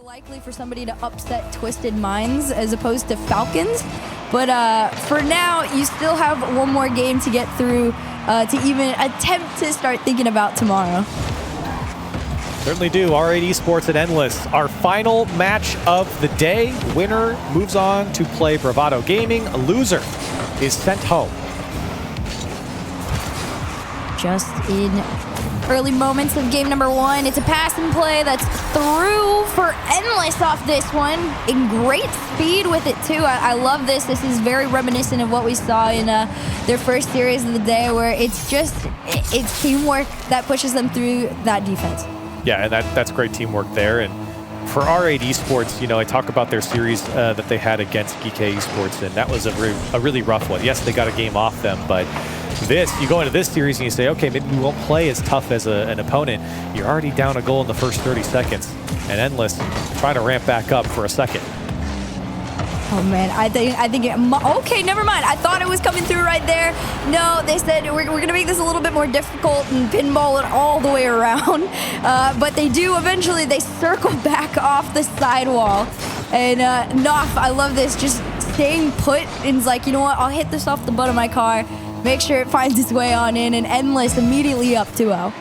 likely for somebody to upset Twisted Minds as opposed to Falcons. But for now, you still have one more game to get through to even attempt to start thinking about tomorrow. Certainly do. R8 Esports at Endless. Our final match of the day. Winner moves on to play Bravado Gaming. A loser is sent home. Just in early moments of game number one, it's a pass and play that's through for Endless off this one. In great speed with it too. I love this. This is very reminiscent of what we saw in their first series of the day, where it's teamwork that pushes them through that defense. Yeah, and that's great teamwork there. And for R8 Esports, you know, I talk about their series that they had against GK Esports, and that was a really rough one. Yes, they got a game off them, but you go into this series and you say, okay, maybe we won't play as tough as an opponent. You're already down a goal in the first 30 seconds, and Endless trying to ramp back up for a second. Oh man, okay, never mind. I thought it was coming through right there. No, they said we're gonna make this a little bit more difficult and pinball it all the way around. But they do eventually, they circle back off the sidewall. And Knopf, I love this, just staying put and is like, you know what, I'll hit this off the butt of my car, make sure it finds its way on in, and Endless immediately up 2-0.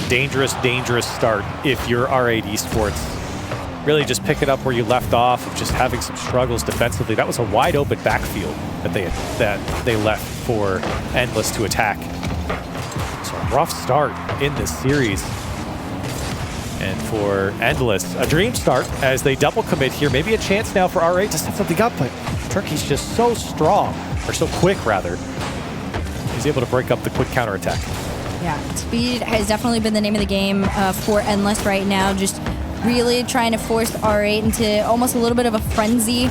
Dangerous, dangerous start if you're R8 Esports. Really just pick it up where you left off, just having some struggles defensively. That was a wide open backfield that they left for Endless to attack. So a rough start in this series. And for Endless, a dream start as they double commit here. Maybe a chance now for R8 to set something up, but Turkey's just so strong, or so quick rather. He's able to break up the quick counterattack. Yeah, speed has definitely been the name of the game for Endless right now. Just really trying to force R8 into almost a little bit of a frenzy,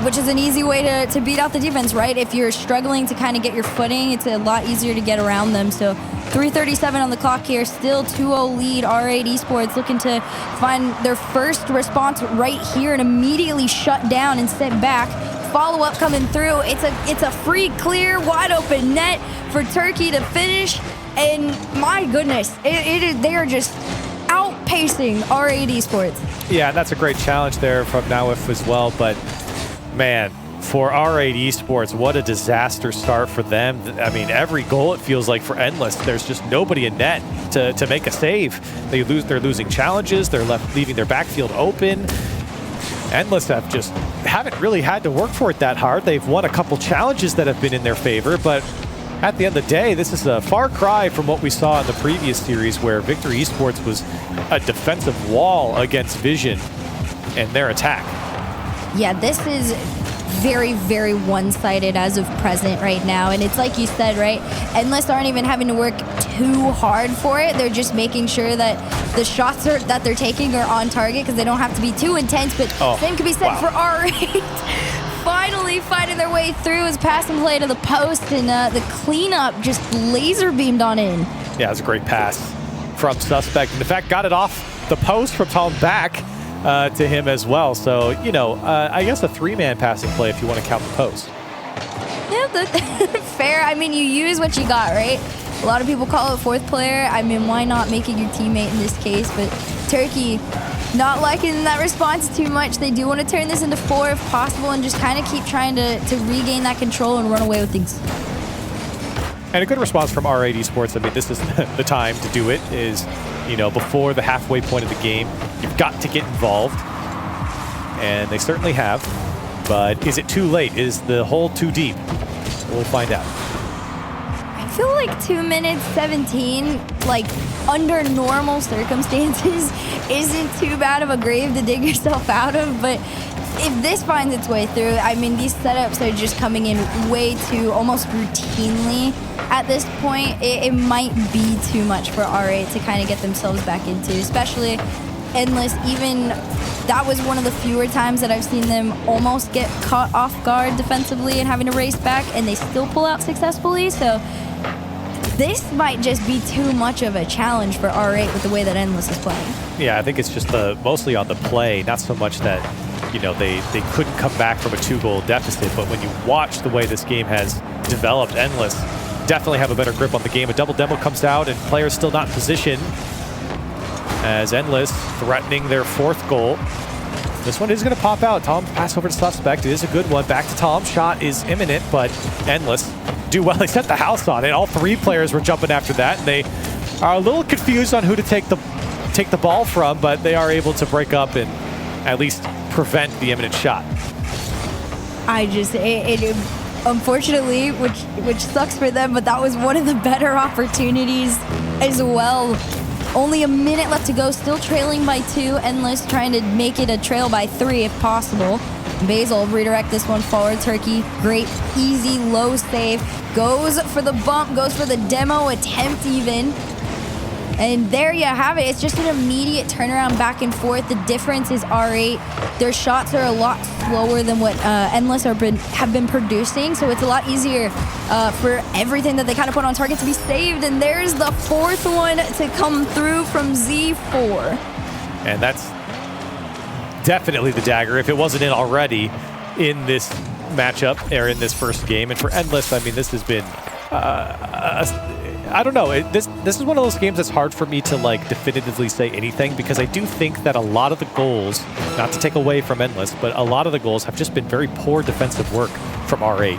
which is an easy way to beat out the defense, right? If you're struggling to kind of get your footing, it's a lot easier to get around them. So 3:37 on the clock here, still 2-0 lead. R8 Esports looking to find their first response right here and immediately shut down and sit back. Follow-up coming through. It's a free clear, wide open net for Turkey to finish. And my goodness, they are just outpacing R8 Esports. Yeah, that's a great challenge there from Nawif as well. But man, for R8 Esports, what a disaster start for them. I mean, every goal it feels like for Endless, there's just nobody in net to make a save. They're losing challenges. They're leaving their backfield open. Endless haven't really had to work for it that hard. They've won a couple challenges that have been in their favor, but at the end of the day, this is a far cry from what we saw in the previous series where Victory Esports was a defensive wall against Vision and their attack. Yeah, this is very, very one-sided as of present right now. And it's like you said, right? Endless aren't even having to work too hard for it. They're just making sure that the shots that they're taking are on target because they don't have to be too intense. But same can be said for R8. Finally finding their way through his pass and play to the post, and the cleanup just laser beamed on in. Yeah, it was a great pass from Suspect. And in fact, got it off the post from Tom back to him as well. So, you know, I guess a three-man passing play if you want to count the post. Yeah, fair. I mean, you use what you got, right? A lot of people call it fourth player. I mean, why not make it your teammate in this case? But Turkey not liking that response too much. They do want to turn this into 4 if possible and just kind of keep trying to regain that control and run away with things. And a good response from R8 Esports. I mean, this is the time to do it, is, you know, before the halfway point of the game. You've got to get involved, and they certainly have. But is it too late? Is the hole too deep? We'll find out. I feel like 2 minutes 17, like under normal circumstances, isn't too bad of a grave to dig yourself out of. But if this finds its way through, I mean, these setups are just coming in way too almost routinely at this point. It might be too much for R8 to kind of get themselves back into, especially Endless. Even that was one of the fewer times that I've seen them almost get caught off guard defensively and having to race back, and they still pull out successfully. So this might just be too much of a challenge for R8 with the way that Endless is playing. Yeah, I think it's just mostly on the play, not so much that, you know, they couldn't come back from a 2-goal deficit. But when you watch the way this game has developed, Endless definitely have a better grip on the game. A double demo comes out and players still not in position. as Endless threatening their 4th goal. This one is going to pop out. Tom pass over to Suspect. It is a good one. Back to Tom. Shot is imminent, but Endless do well. They set the house on it. All 3 players were jumping after that, and they are a little confused on who to take the ball from, but they are able to break up and at least prevent the imminent shot. Unfortunately, which sucks for them, but that was one of the better opportunities as well. Only a minute left to go, still trailing by 2. Endless trying to make it a trail by 3 if possible. Basil redirect this one forward. Turkey, great, easy, low save. Goes for the bump, goes for the demo attempt even. And there you have it. It's just an immediate turnaround back and forth. The difference is R8. Their shots are a lot slower than what Endless have been producing, so it's a lot easier for everything that they kind of put on target to be saved. And there's the 4th one to come through from Z4. And that's definitely the dagger, if it wasn't in already in this matchup or in this first game. And for Endless, I mean, this has been I don't know. This is one of those games that's hard for me to like definitively say anything, because I do think that a lot of the goals, not to take away from Endless, but a lot of the goals have just been very poor defensive work from R8.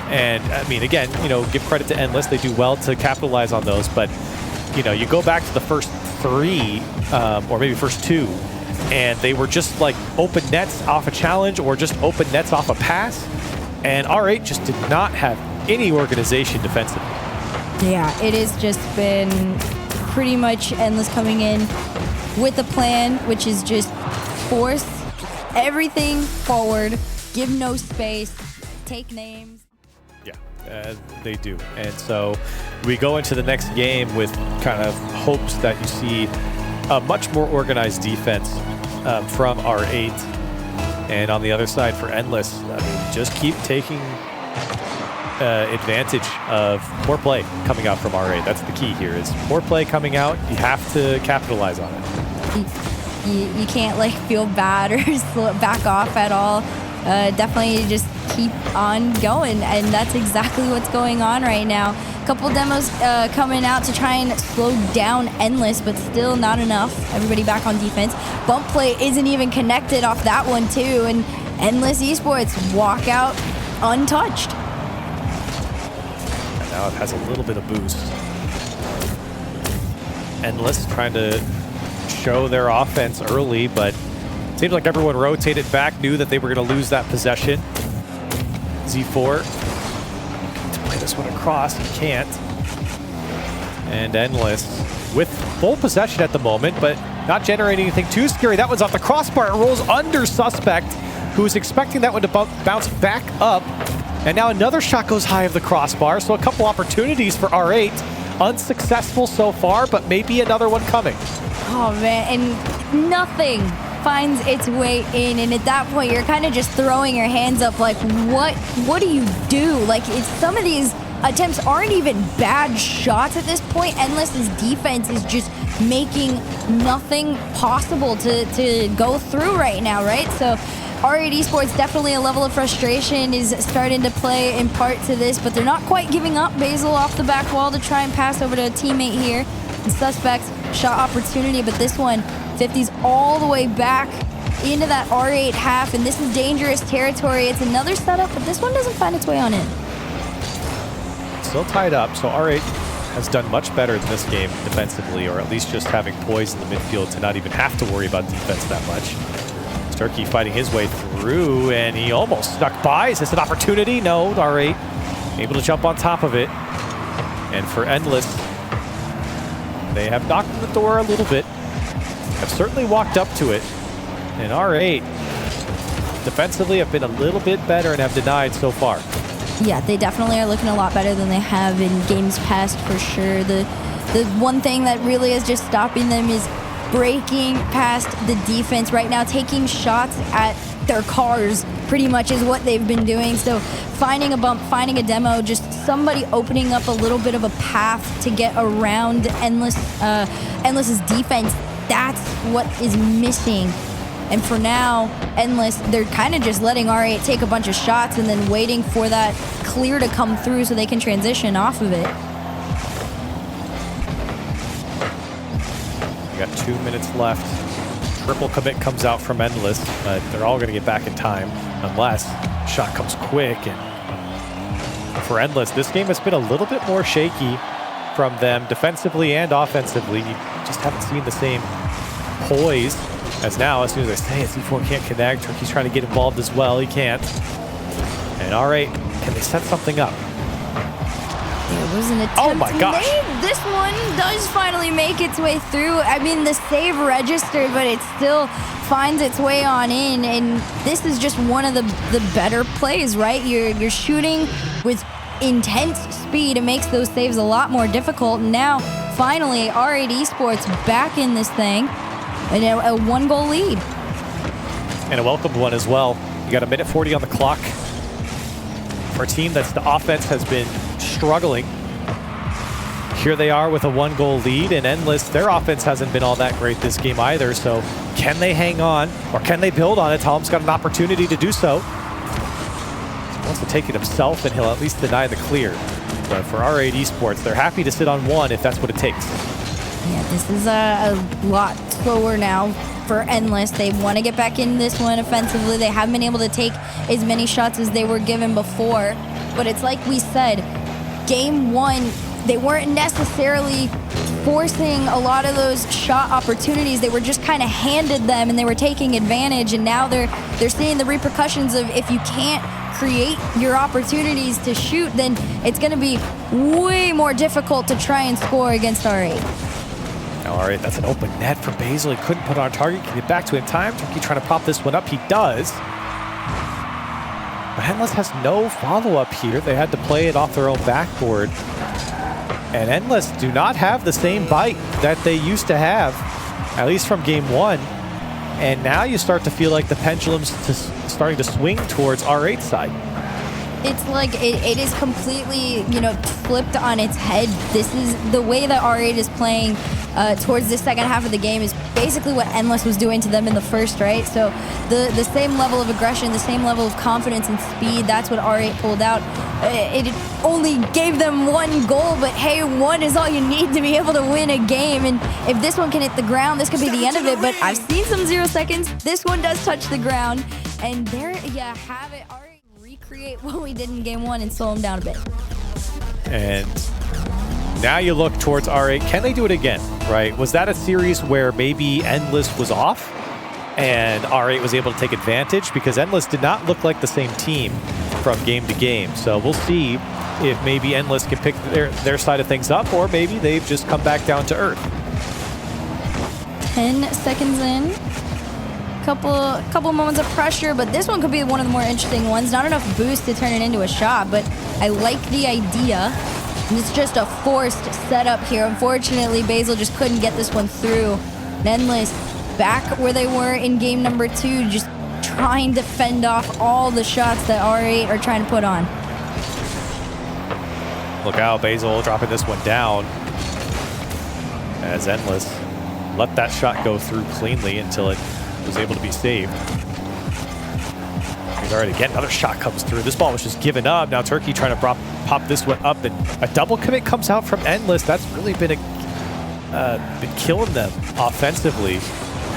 And I mean, again, you know, give credit to Endless. They do well to capitalize on those, but you know, you go back to the first 3 or maybe first 2, and they were just like open nets off a challenge or just open nets off a pass, and R8 just did not have any organization defensively. Yeah, it has just been pretty much Endless coming in with a plan, which is just force everything forward, give no space, take names. Yeah, they do. And so we go into the next game with kind of hopes that you see a much more organized defense from R8. And on the other side for Endless, I mean, just keep taking advantage of more play coming out from R8. That's the key here, is more play coming out. You have to capitalize on it. You can't like feel bad or back off at all. Definitely just keep on going, and that's exactly what's going on right now. Couple demos coming out to try and slow down Endless, but still not enough. Everybody back on defense. Bump play isn't even connected off that one too, and Endless Esports walk out untouched. Now it has a little bit of boost. Endless trying to show their offense early, but it seems like everyone rotated back, knew that they were going to lose that possession. Z4 to play this one across, he can't. And Endless with full possession at the moment, but not generating anything too scary. That one's off the crossbar. It rolls under Suspect, who's expecting that one to bounce back up. And now another shot goes high of the crossbar, so a couple opportunities for R8. Unsuccessful so far, but maybe another one coming. Oh man, and nothing finds its way in, and at that point you're kind of just throwing your hands up like, what do you do? Like, some of these attempts aren't even bad shots at this point. Endless's defense is just making nothing possible to go through right now, right? So R8 Esports, definitely a level of frustration is starting to play in part to this, but they're not quite giving up. Basil off the back wall to try and pass over to a teammate here. And Suspects, shot opportunity, but this one, 50's all the way back into that R8 half, and this is dangerous territory. It's another setup, but this one doesn't find its way on in. Still tied up, so R8 has done much better in this game defensively, or at least just having poise in the midfield to not even have to worry about defense that much. Turkey fighting his way through, and he almost snuck by. Is this an opportunity? No, R8 able to jump on top of it. And for Endless, they have knocked on the door a little bit, have certainly walked up to it. And R8 defensively have been a little bit better and have denied so far. Yeah, they definitely are looking a lot better than they have in games past for sure. The one thing that really is just stopping them is breaking past the defense right now, taking shots at their cars pretty much is what they've been doing. So finding a bump, finding a demo, just somebody opening up a little bit of a path to get around Endless's defense, that's what is missing. And for now, Endless, they're kind of just letting R8 take a bunch of shots and then waiting for that clear to come through so they can transition off of it. We got got 2 minutes left. Triple commit comes out from Endless, but they're all going to get back in time unless shot comes quick. And for Endless, this game has been a little bit more shaky from them defensively and offensively. You just haven't seen the same poise as now. As soon as I say it, Z4 can't connect. Turkey's trying to get involved as well. He can't. And R8, can they set something up? There was an attempt Oh my gosh. made. This one does finally make its way through. I mean, the save registered, but it still finds its way on in. And this is just one of the better plays, right? You're shooting with intense speed. It makes those saves a lot more difficult. And now, finally, R8 Esports back in this thing. And a 1-goal lead. And a welcomed one as well. You got a minute 40 on the clock. For a team that's the offense has been struggling. Here they are with a 1-goal lead, and Endless, their offense hasn't been all that great this game either, so can they hang on, or can they build on it? Talum's got an opportunity to do so. He wants to take it himself, and he'll at least deny the clear. But for R8 Esports, they're happy to sit on one if that's what it takes. Yeah, this is a lot slower now for Endless. They want to get back in this one offensively. They haven't been able to take as many shots as they were given before. But it's like we said, game one, they weren't necessarily forcing a lot of those shot opportunities. They were just kind of handed them and they were taking advantage. And now they're seeing the repercussions of if you can't create your opportunities to shoot, then it's going to be way more difficult to try and score against R8. All right, that's an open net for Basil. He couldn't put on target. Can get back to it in time. Turkey trying to pop this one up. He does. But Endless has no follow-up here. They had to play it off their own backboard. And Endless do not have the same bite that they used to have, at least from game one. And now you start to feel like the pendulum's starting to swing towards R8's side. It's like it is completely, flipped on its head. This is the way that R8 is playing towards the second half of the game is basically what Endless was doing to them in the first, right? So the same level of aggression, the same level of confidence and speed, that's what R8 pulled out. It only gave them 1 goal, but hey, 1 is all you need to be able to win a game. And if this one can hit the ground, this could be the end of it. But I've seen some 0 seconds. This one does touch the ground. And there you have it. R8 recreate what we did in game 1 and slow them down a bit. And now you look towards R8. Can they do it again, right? Was that a series where maybe Endless was off and R8 was able to take advantage? Because Endless did not look like the same team from game to game. So we'll see if maybe Endless can pick their side of things up, or maybe they've just come back down to earth. 10 seconds in. Couple moments of pressure, but this one could be one of the more interesting ones. Not enough boost to turn it into a shot, but I like the idea. And it's just a forced setup here. Unfortunately, Basil just couldn't get this one through. Endless back where they were in game number 2, just trying to fend off all the shots that R8 are trying to put on. Look out, Basil dropping this one down as Endless let that shot go through cleanly until it was able to be saved. He's already again, another shot comes through. This ball was just given up. Now Turkey trying to pop this one up, and a double commit comes out from Endless. That's really been killing them offensively.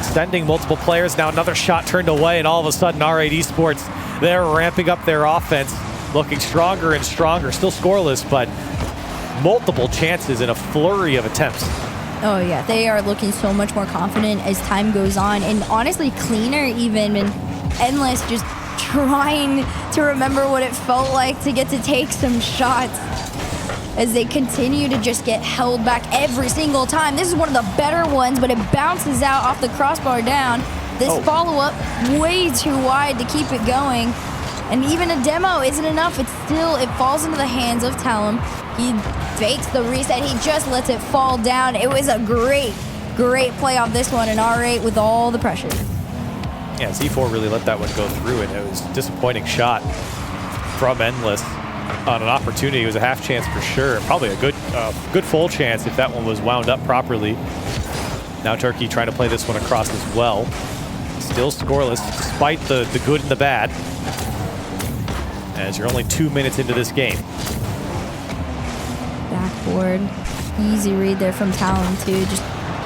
Sending multiple players. Now another shot turned away, and all of a sudden R8 Esports, they're ramping up their offense, looking stronger and stronger. Still scoreless, but multiple chances in a flurry of attempts. Oh yeah, they are looking so much more confident as time goes on, and honestly cleaner even. And Endless just trying to remember what it felt like to get to take some shots as they continue to just get held back every single time. This is one of the better ones, but it bounces out off the crossbar down. This follow-up way too wide to keep it going. And even a demo isn't enough. It falls into the hands of Talum. He fakes the reset. He just lets it fall down. It was a great play off this one, and R8 with all the pressure. Yeah, Z4 really let that one go through, and it was a disappointing shot from Endless on an opportunity. It was a half chance for sure. Probably a good full chance if that one was wound up properly. Now Turkey trying to play this one across as well. Still scoreless despite the good and the bad, as you're only 2 minutes into this game. Backboard. Easy read there from Talon too. Just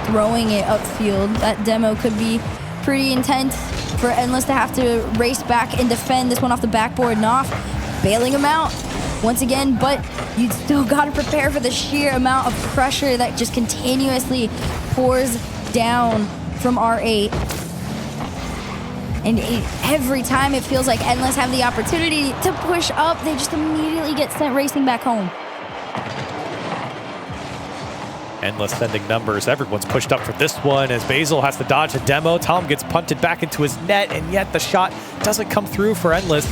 throwing it upfield. That demo could be pretty intense for Endless to have to race back and defend this one off the backboard. Knopf bailing him out once again, but you still got to prepare for the sheer amount of pressure that just continuously pours down from R8. And every time it feels like Endless have the opportunity to push up, they just immediately get sent racing back home. Endless sending numbers. Everyone's pushed up for this one as Basil has to dodge a demo. Tom gets punted back into his net, and yet the shot doesn't come through for Endless.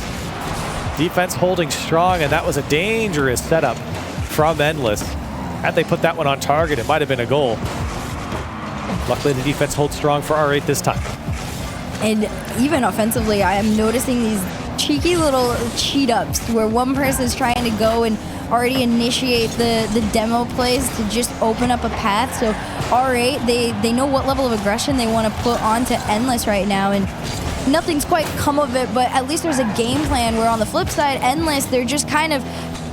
Defense holding strong, and that was a dangerous setup from Endless. Had they put that one on target, it might have been a goal. Luckily, the defense holds strong for R8 this time. And even offensively, I am noticing these cheeky little cheat ups where one person is trying to go and already initiate the demo plays to just open up a path. So R8, they know what level of aggression they want to put onto Endless right now, and nothing's quite come of it, but at least there's a game plan where on the flip side, Endless, they're just kind of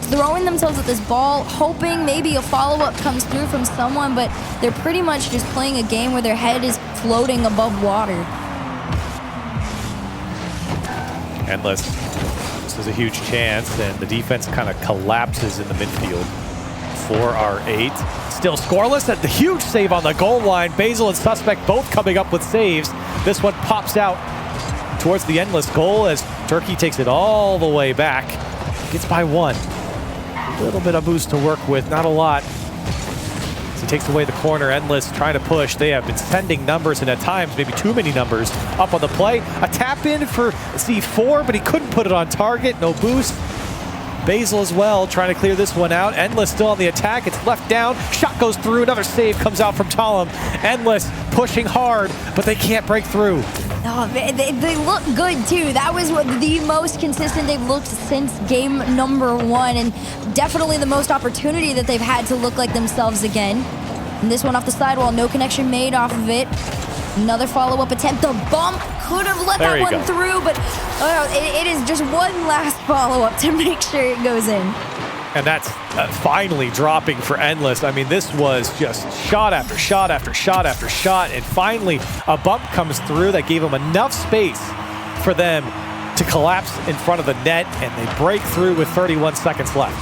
throwing themselves at this ball, hoping maybe a follow-up comes through from someone, but they're pretty much just playing a game where their head is floating above water. Endless, this is a huge chance, and the defense kind of collapses in the midfield for R8. Still scoreless at the huge save on the goal line. Basil and Suspect both coming up with saves. This one pops out towards the Endless goal as Turkey takes it all the way back. Gets by one. A little bit of boost to work with, not a lot. As he takes away the corner, Endless trying to push. They have been sending numbers, and at times, maybe too many numbers, up on the play. A tap in for C4, but he couldn't put it on target. No boost. Basil as well, trying to clear this one out. Endless still on the attack. It's left down. Shot goes through. Another save comes out from Talum. Endless pushing hard, but they can't break through. Oh, they look good too. That was what the most consistent they've looked since game number 1, and definitely the most opportunity that they've had to look like themselves again. And this one off the sidewall, no connection made off of it. Another follow-up attempt. The bump could have let that one through, but it is just one last follow-up to make sure it goes in. And that's finally dropping for Endless. I mean, this was just shot after shot after shot after shot, and finally a bump comes through that gave them enough space for them to collapse in front of the net, and they break through with 31 seconds left.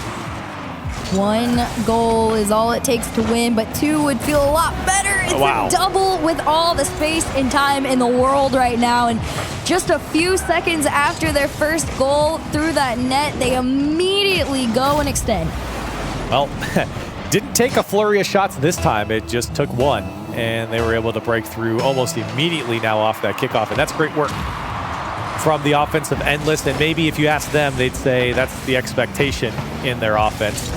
One goal is all it takes to win, but two would feel a lot better. It's a double with all the space and time in the world right now. And just a few seconds after their first goal through that net, they immediately go and extend. Well, didn't take a flurry of shots this time. It just took one, and they were able to break through almost immediately now off that kickoff. And that's great work from the offensive Endless. And maybe if you ask them, they'd say that's the expectation in their offense.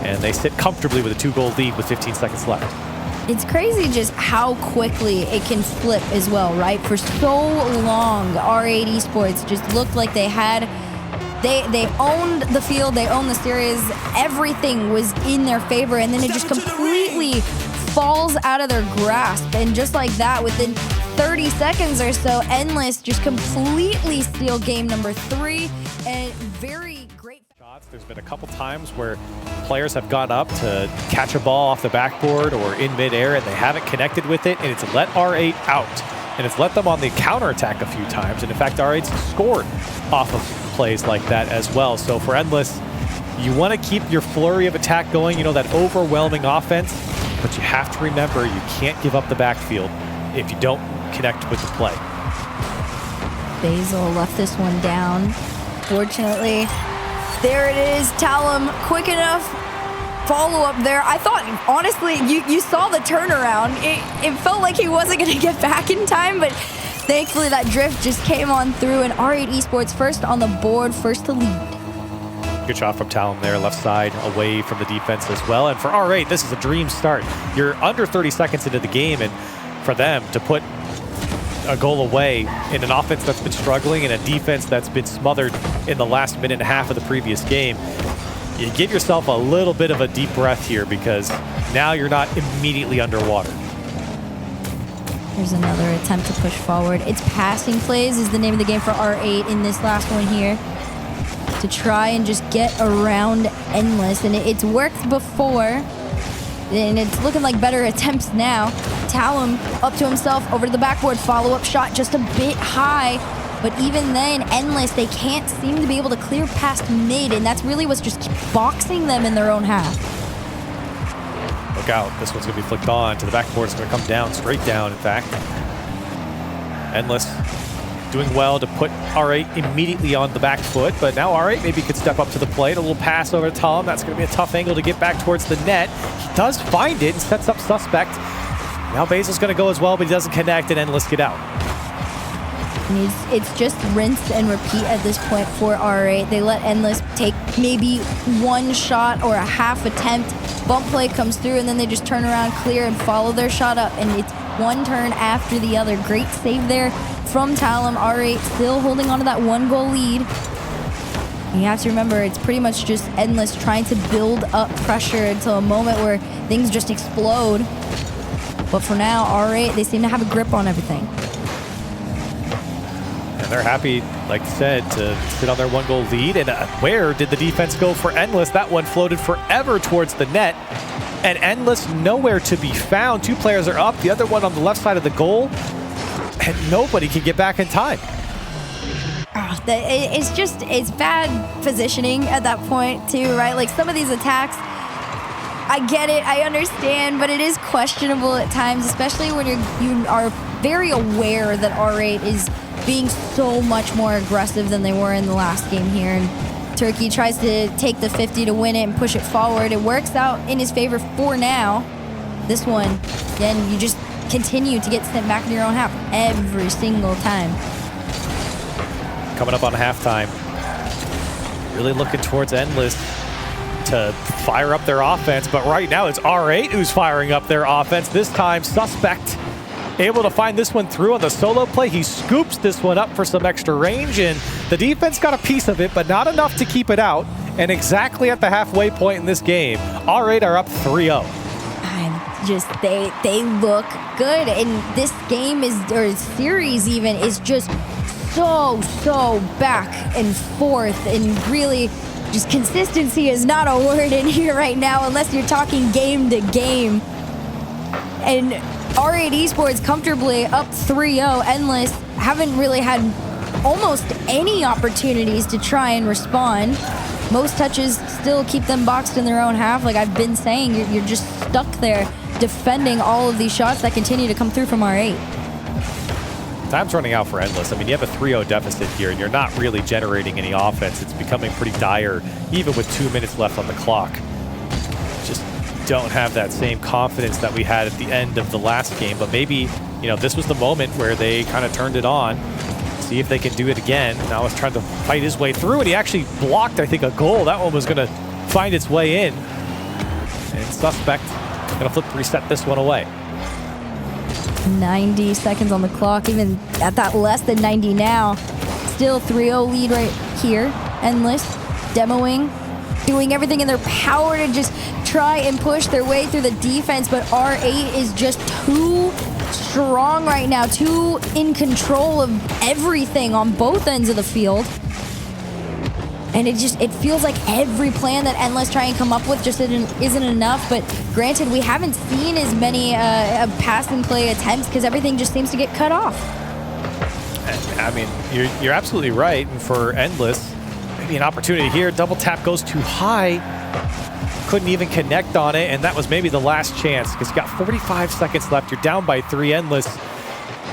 And they sit comfortably with a 2-goal lead with 15 seconds left. It's crazy just how quickly it can flip as well, right? For so long, R8 Esports just looked like they owned the field, they owned the series, everything was in their favor, and then it just completely falls out of their grasp. And just like that, within 30 seconds or so, Endless just completely steal game number 3, and very great shots. There's been a couple times where players have gone up to catch a ball off the backboard or in midair, and they haven't connected with it, and it's let R8 out. And it's let them on the counterattack a few times. And in fact, R8's scored off of plays like that as well. So for Endless, you want to keep your flurry of attack going, you know, that overwhelming offense, but you have to remember you can't give up the backfield if you don't connect with the play. Basil left this one down. Fortunately, there it is. Talum, quick enough follow-up there. I thought, honestly, you saw the turnaround. It felt like he wasn't going to get back in time, but thankfully that drift just came on through, and R8 Esports first on the board, first to lead. Good shot from Talum there, left side, away from the defense as well. And for R8, this is a dream start. You're under 30 seconds into the game, and for them to put a goal away in an offense that's been struggling and a defense that's been smothered in the last minute and a half of the previous game, you give yourself a little bit of a deep breath here because now you're not immediately underwater. Here's another attempt to push forward. It's passing plays is the name of the game for R8 in this last one here, to try and just get around Endless, and it's worked before. and it's looking like better attempts now. Talum up to himself, over to the backboard, follow-up shot just a bit high. But even then, Endless, they can't seem to be able to clear past mid, and that's really what's just boxing them in their own half. Look out, this one's gonna be flicked on to the backboard. It's gonna come down, straight down, in fact. Endless doing well to put R8 immediately on the back foot, but now R8 maybe could step up to the plate. A little pass over to Tom. That's gonna be a tough angle to get back towards the net. He does find it and sets up Suspect. Now Basil's gonna go as well, but he doesn't connect, and Endless get out. It's just rinse and repeat at this point for R8. They let Endless take maybe one shot or a half attempt. Bump play comes through, and then they just turn around, clear, and follow their shot up. And it's one turn after the other. Great save there from Talum. R8 still holding on to that 1-goal lead. You have to remember, it's pretty much just Endless trying to build up pressure until a moment where things just explode. But for now, R8, they seem to have a grip on everything. And they're happy, like I said, to sit on their 1-goal lead. And where did the defense go for Endless? That one floated forever towards the net. And Endless nowhere to be found. 2 players are up, the other one on the left side of the goal. And nobody can get back in time. It's bad positioning at that point too, right? Like some of these attacks, I get it, I understand, but it is questionable at times, especially when you are very aware that R8 is being so much more aggressive than they were in the last game here. And Turkey tries to take the 50 to win it and push it forward. It works out in his favor for now. This one, then you just continue to get sent back in your own half every single time. Coming up on halftime, really looking towards Endless to fire up their offense, but right now it's R8 who's firing up their offense. This time, Suspect able to find this one through on the solo play. He scoops this one up for some extra range, and the defense got a piece of it, but not enough to keep it out. And exactly at the halfway point in this game, R8 are up 3-0. They look good, and this game or series even is just so back and forth, and really just consistency is not a word in here right now unless you're talking game to game. And R8 Esports comfortably up 3-0. Endless haven't really had almost any opportunities to try and respond. Most touches still keep them boxed in their own half. Like I've been saying, you're just stuck there defending all of these shots that continue to come through from R8. Time's running out for Endless. I mean, you have a 3-0 deficit here, and you're not really generating any offense. It's becoming pretty dire, even with 2 minutes left on the clock. Just don't have that same confidence that we had at the end of the last game, but maybe, this was the moment where they kind of turned it on. See if they can do it again. Now he's trying to fight his way through, and he actually blocked, I think, a goal. That one was going to find its way in. And Suspect going to flip reset this one away. 90 seconds on the clock, even at that less than 90 now. Still 3-0 lead right here. Endless demoing, doing everything in their power to just try and push their way through the defense, but R8 is just too strong right now, too in control of everything on both ends of the field. And it feels like every plan that Endless try and come up with just isn't enough. But granted, we haven't seen as many pass and play attempts because everything just seems to get cut off. I mean, you're absolutely right. And for Endless, maybe an opportunity here. Double tap goes too high. Couldn't even connect on it, and that was maybe the last chance because you got 45 seconds left. You're down by 3. Endless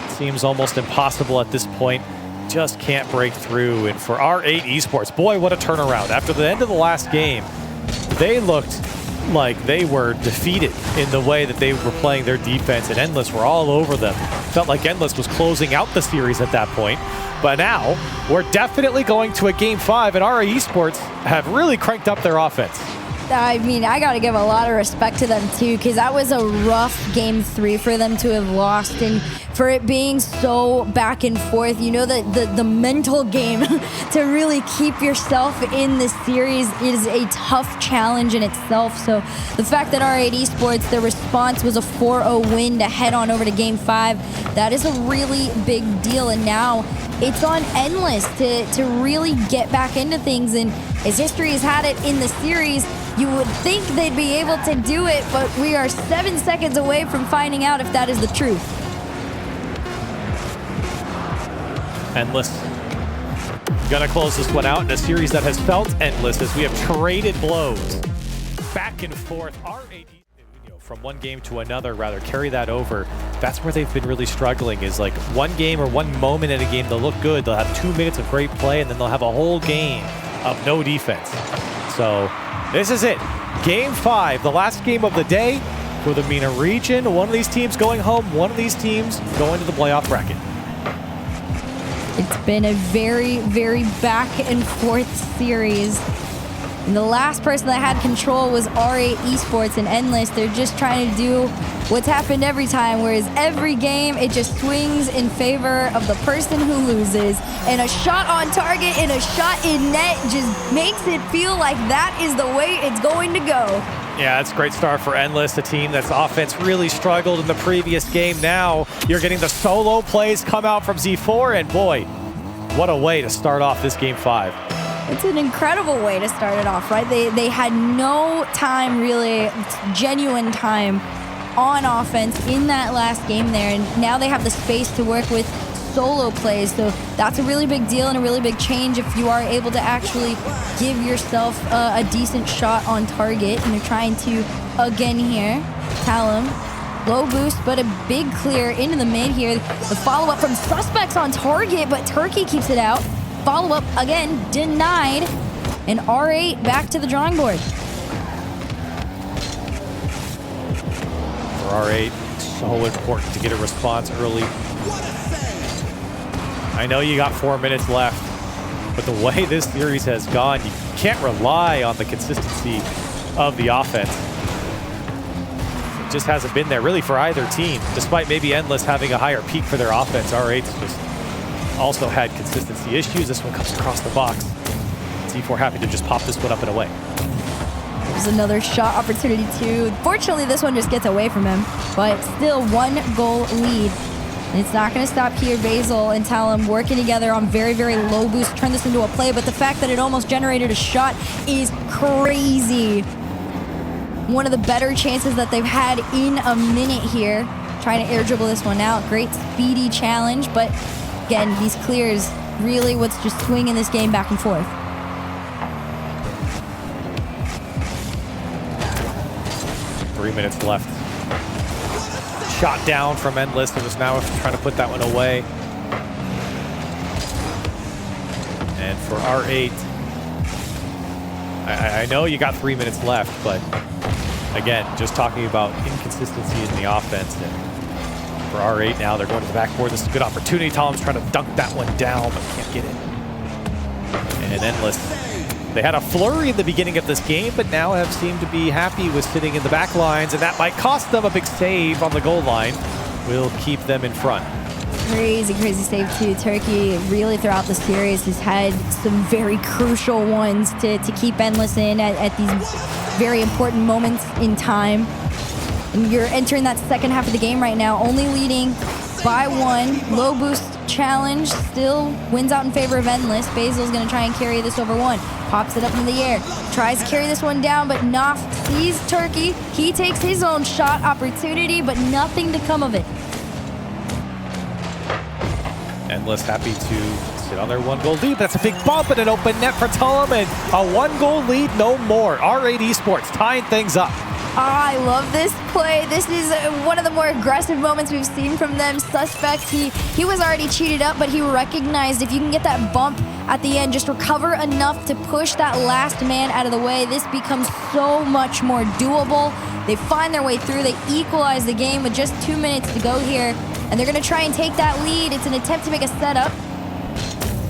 seems almost impossible at this point. Just can't break through. And for R8 Esports, boy, what a turnaround. After the end of the last game, they looked like they were defeated in the way that they were playing their defense, and Endless were all over them. Felt like Endless was closing out the series at that point. But now, we're definitely going to a Game 5, and R8 Esports have really cranked up their offense. I mean, I got to give a lot of respect to them, too, because that was a rough Game 3 for them to have lost. And for it being so back and forth, the mental game to really keep yourself in this series is a tough challenge in itself. So the fact that R8 Esports, their response was a 4-0 win to head on over to Game 5, that is a really big deal. And now it's on Endless to really get back into things. And as history has had it in the series, You would think they'd be able to do it, but we are 7 seconds away from finding out if that is the truth. Endless. Gonna close this one out in a series that has felt endless as we have traded blows back and forth. R8, from one game to another, rather, carry that over. That's where they've been really struggling, is like one game or one moment in a game, they'll look good. They'll have 2 minutes of great play, and then they'll have a whole game of no defense. So this is it. Game 5, the last game of the day for the MENA region. One of these teams going home, one of these teams going to the playoff bracket. It's been a very, very back and forth series. And the last person that had control was R8 Esports and Endless. They're just trying to do what's happened every time, whereas every game it just swings in favor of the person who loses. And a shot on target and a shot in net just makes it feel like that is the way it's going to go. Yeah, it's a great start for Endless, a team that's offense really struggled in the previous game. Now you're getting the solo plays come out from Z4, and boy, what a way to start off this game 5. It's an incredible way to start it off, right? They had no time, really, genuine time on offense in that last game there, and now they have the space to work with solo plays. So that's a really big deal and a really big change if you are able to actually give yourself a decent shot on target. And they're trying to, again here, Talum. Low boost, but a big clear into the mid here. The follow-up from Suspects on target, but Turkey keeps it out. Follow-up, again, denied. And R8 back to the drawing board. For R8, so important to get a response early. I know you got 4 minutes left, but the way this series has gone, you can't rely on the consistency of the offense. It just hasn't been there really for either team. Despite maybe Endless having a higher peak for their offense, R8's just also had consistency issues. This one comes across the box. Z4 happy to just pop this one up and away. There's another shot opportunity too. Fortunately, this one just gets away from him, but still 1 goal lead. And it's not going to stop here. Basil and Talum working together on very, very low boost. Turn this into a play, but the fact that it almost generated a shot is crazy. One of the better chances that they've had in a minute here. Trying to air dribble this one out. Great speedy challenge, but again, these clears really what's just swinging this game back and forth. Three minutes left. Shot down from Endless. It was now trying to put that one away. And for R8, I know you got 3 minutes left, but again, just talking about inconsistency in the offense. And for R8 now, they're going to the backboard. This is a good opportunity. Tom's trying to dunk that one down, but can't get it. And Endless, they had a flurry in the beginning of this game, but now have seemed to be happy with sitting in the back lines, and that might cost them a big save on the goal line. Will keep them in front. Crazy, crazy save too. Turkey really throughout the series has had some very crucial ones to keep Endless in at these very important moments in time. And you're entering that second half of the game right now, only leading by 1. Low boost challenge still wins out in favor of Endless. Basil's going to try and carry this over 1. Pops it up in the air. Tries to carry this one down, but Knopf sees Turkey. He takes his own shot opportunity, but nothing to come of it. Endless happy to sit on their 1 goal lead. That's a big bump and an open net for Tullum, and a 1 goal lead, no more. R8 Esports tying things up. I love this play. This is one of the more aggressive moments we've seen from them. Suspect, he was already cheated up, but he recognized if you can get that bump at the end, just recover enough to push that last man out of the way, this becomes so much more doable. They find their way through. They equalize the game with just 2 minutes to go here, and they're going to try and take that lead. It's an attempt to make a setup,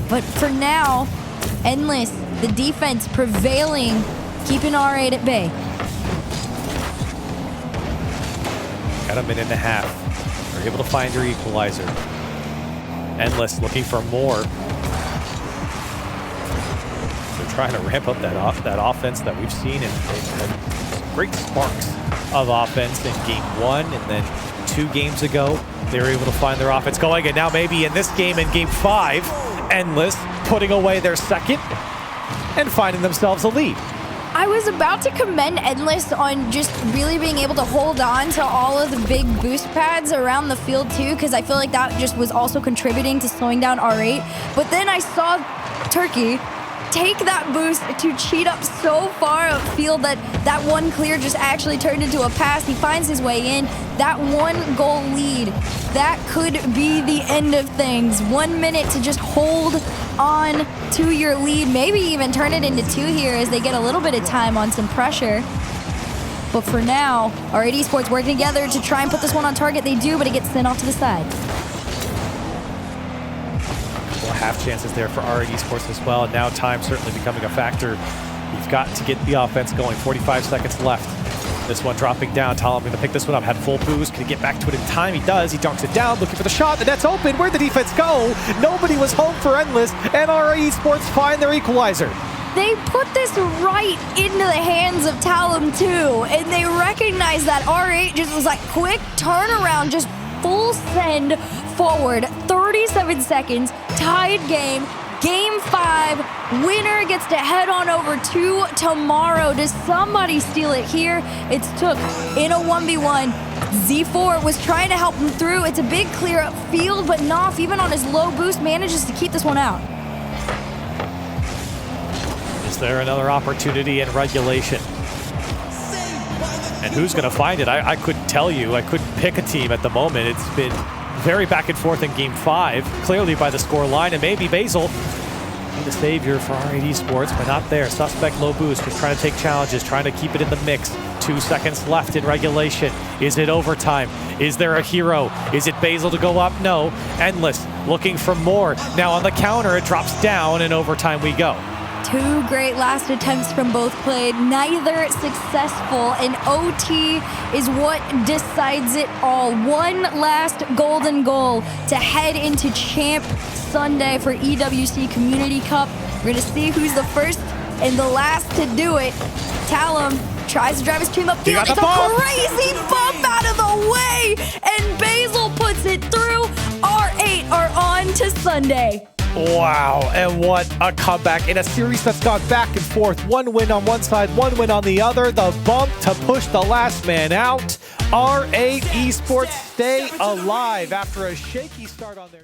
but for now, Endless, the defense prevailing, keeping R8 at bay. Got a minute and a half. They're able to find their equalizer. Endless looking for more. They're trying to ramp up that offense that we've seen, and they've had great sparks of offense in game 1, and then 2 games ago they were able to find their offense going, and now maybe in this game, in game 5, Endless putting away their second and finding themselves a lead. I was about to commend Endless on just really being able to hold on to all of the big boost pads around the field too, because I feel like that just was also contributing to slowing down R8. But then I saw Turkey take that boost to cheat up so far upfield that one clear just actually turned into a pass. He finds his way in. That 1 goal lead, that could be the end of things. 1 minute to just hold on to your lead, maybe even turn it into 2 here as they get a little bit of time on some pressure. But for now, R8 Esports working together to try and put this one on target. They do, but it gets sent off to the side. Half chances there for R8 Esports as well. And now time certainly becoming a factor. You've got to get the offense going. 45 seconds left. This one dropping down. Talon going to pick this one up. Had full boost. Can he get back to it in time? He does. He dunks it down. Looking for the shot. The net's open. Where'd the defense go? Nobody was home for Endless. And R8 Esports find their equalizer. They put this right into the hands of Talon too. And they recognize that R8 just was like quick turnaround, just full send forward. 37 seconds, tied game. Game 5, winner gets to head on over to tomorrow. Does somebody steal it here? It's Took in a 1v1. Z4 was trying to help him through. It's a big clear up field, but Knopf, even on his low boost, manages to keep this one out. Is there another opportunity in regulation? And who's going to find it? I couldn't tell you. I couldn't pick a team at the moment. It's been very back and forth in Game 5, clearly by the score line, and maybe Basil, the savior for R8 Esports, but not there. Suspect low boost, just trying to take challenges, trying to keep it in the mix. 2 seconds left in regulation. Is it overtime? Is there a hero? Is it Basil to go up? No. Endless, looking for more. Now on the counter, it drops down, and overtime we go. 2 great last attempts from both played, neither successful, and OT is what decides it all. 1 last golden goal to head into Champ Sunday for EWC Community Cup. We're gonna see who's the first and the last to do it. Talon tries to drive his team upfield. It's a crazy bump out of the way, and Basil puts it through. R8 are on to Sunday. Wow, and what a comeback in a series that's gone back and forth. 1 win on one side, 1 win on the other. The bump to push the last man out. R8 Esports stay alive after a shaky start on their...